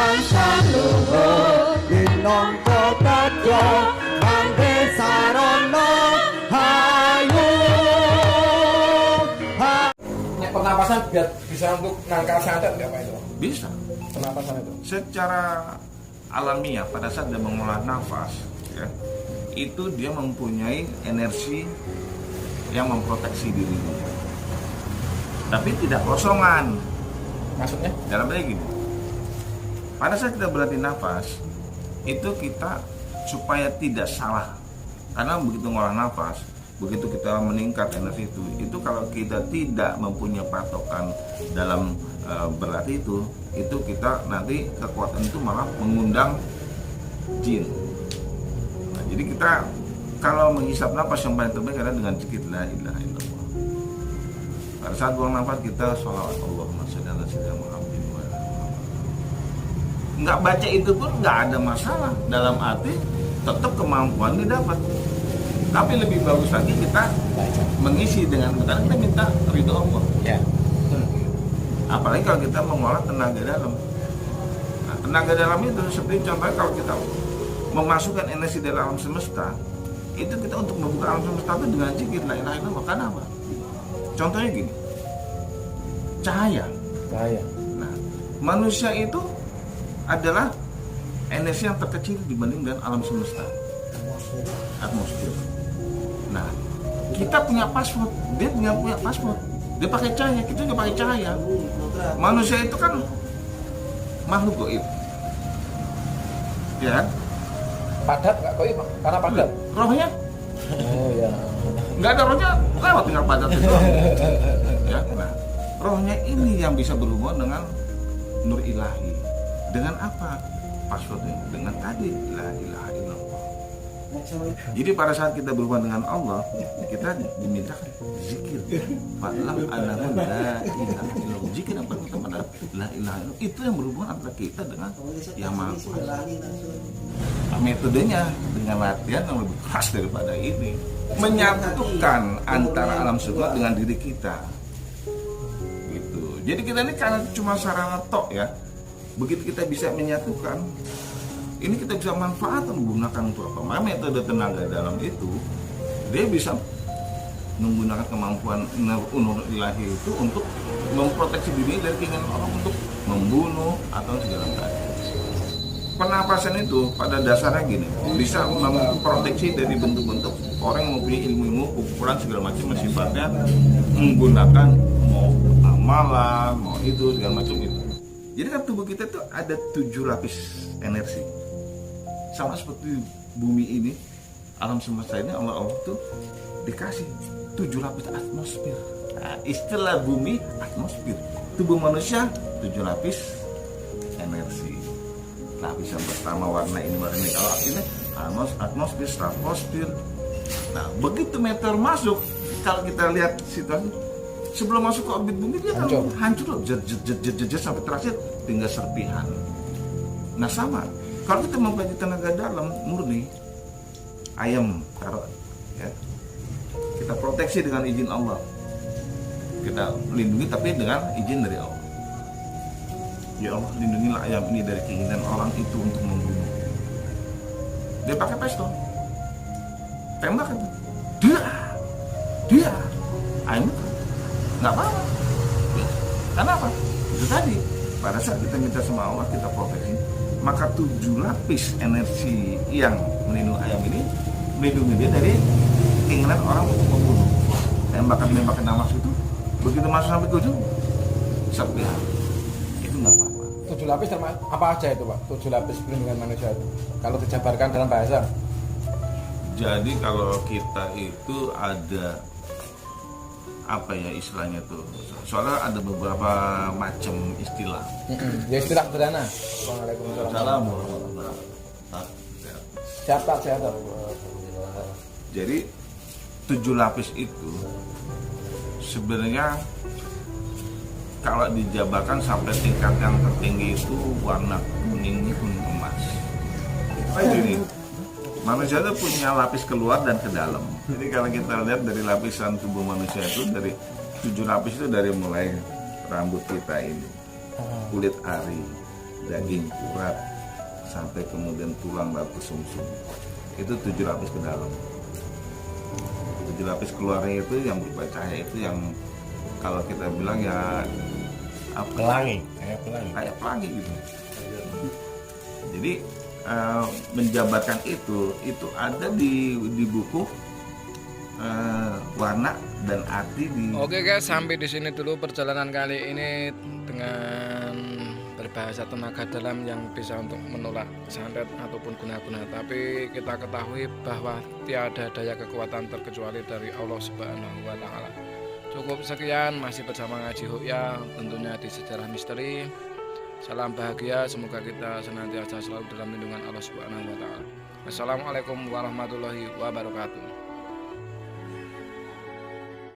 bangsa luhur minangka tedya kangge sarana hayu. Pernapasan biar bisa untuk nangkal santet nggak Pak itu? Bisa. Pernapasan itu? Secara alamiah pada saat dia mengolah nafas, ya, itu dia mempunyai energi yang memproteksi dirinya. Tapi tidak kosongan. Maksudnya? Dalam arti gini, pada saat kita berlatih nafas, itu kita supaya tidak salah. Karena begitu ngolah nafas, begitu kita meningkat energi itu kalau kita tidak mempunyai patokan dalam berlatih itu kita nanti kekuatan itu malah mengundang jin. Nah, jadi kita kalau menghisap nafas yang paling terbaik adalah dengan zikir la ilaha illallah. Pada saat buang nafas kita sholawat Allahumma sholli ala sayyidina Muhammadin wa ala alihi Muhammad. Nggak baca itu pun nggak ada masalah, dalam arti tetap kemampuan didapat. Tapi lebih bagus lagi kita mengisi dengan karena kita minta ridho Allah. Ya. Apalagi kalau kita mengolah tenaga dalam. Nah, tenaga dalam itu seperti contohnya kalau kita memasukkan energi dari alam semesta, itu kita untuk membuka alam semesta itu dengan zikir la ilaha illallah. Karena apa? Contohnya gini, cahaya. Nah, manusia itu adalah energi yang terkecil dibanding dengan alam semesta, atmosfer. Nah, kita punya password, dia punya password. Dia pakai cahaya, kita nggak pakai cahaya. Manusia itu kan makhluk gaib, ya kan? Padat nggak gaib, karena padat. Rohnya Oh ya. nggak ada rohnya, lewat tinggal padat itu. Ya, nah, rohnya ini yang bisa berhubungan dengan nur ilahi. Dengan apa? Passwordnya dengan tadi la ilaha illallah. Jadi pada saat kita berhubungan dengan Allah, kita diminta zikir. Fa'lam annahu la ilaha illallah. Zikir apa teman-teman? La ilaha illallah. Itu yang berhubungan antara kita dengan Yang Maha Kuasa. Nah, metodenya dengan latihan yang lebih keras daripada ini, menyatukan antara alam semesta dengan diri kita. Gitu. Jadi kita ini karena cuma sarana tok ya. Begitu kita bisa menyatukan, ini kita bisa manfaatkan menggunakan untuk apa? Maka metode tenaga dalam itu dia bisa menggunakan kemampuan nur ilahi itu untuk memproteksi diri dari keinginan orang untuk membunuh atau segala macam. Pernapasan itu pada dasarnya gini, bisa memproteksi dari bentuk-bentuk orang yang mempunyai ilmu-ilmu ukuran segala macam yang sifatnya menggunakan mau amalan, mau itu segala macam itu. Jadi kan tubuh kita itu ada 7 lapis energi. Sama seperti bumi ini, alam semesta ini Allah itu dikasih 7 lapis atmosfer. Nah, istilah bumi atmosfer. Tubuh manusia 7 lapis energi. Lapis yang pertama warna ini. Kalau akhirnya atmosfer, stratosfer. Nah, begitu meteor masuk, kalau kita lihat situasi sebelum masuk ke orbit bumi dia kan hancur loh, jet sampai terakhir tinggal serpihan. Nah sama, kalau kita mempelajari tenaga dalam murni, ayam taruh, ya, kita proteksi dengan izin Allah, kita lindungi tapi dengan izin dari Allah. Ya Allah, lindungilah ayam ini dari keinginan orang itu untuk membunuh. Dia pakai pistol, tembak itu, dia, ayam nggak apa-apa. Karena apa? Itu tadi, pada saat kita minta sama Allah, kita proteksi, maka 7 lapis energi yang melindungi ayam ini melindungi dia dari keinginan orang untuk membunuh. Tembakan nafas itu begitu masuk sampai ke ujung, serpihan. Itu nggak apa-apa. 7 lapis termasuk apa aja itu Pak? 7 lapis perlindungan manusia itu kalau dijabarkan dalam bahasa. Jadi kalau kita itu ada apa ya istilahnya tuh, soalnya ada beberapa macam istilah. Ya istilah sederhana. Waalaikumsalam. Siapa? Jadi 7 lapis itu sebenarnya kalau dijabarkan sampai tingkat yang tertinggi itu warna kuning emas. Jadi manusia itu punya lapis keluar dan ke dalam. Jadi kalau kita lihat dari lapisan tubuh manusia itu dari 7 lapis itu dari mulai rambut kita ini, kulit ari, daging urat sampai kemudian tulang lalu ke sumsum. Itu 7 lapis ke dalam. 7 lapis keluarnya itu yang dibacanya itu yang kalau kita bilang ya apa? Pelangi. Kayak pelangi gitu. Jadi menjabarkan itu ada di buku Warna dan Arti di. Oke guys, sampai di sini dulu perjalanan kali ini dengan berbahasa tenaga dalam yang bisa untuk menolak santet ataupun guna-guna. Tapi kita ketahui bahwa tiada daya kekuatan terkecuali dari Allah Subhanahu wa Ta'ala. Cukup sekian, masih bersama Ngaji Hukya, tentunya di Sejarah Misteri. Salam bahagia, semoga kita senantiasa selalu dalam lindungan Allah Subhanahu wa Ta'ala. Wassalamualaikum warahmatullahi wabarakatuh.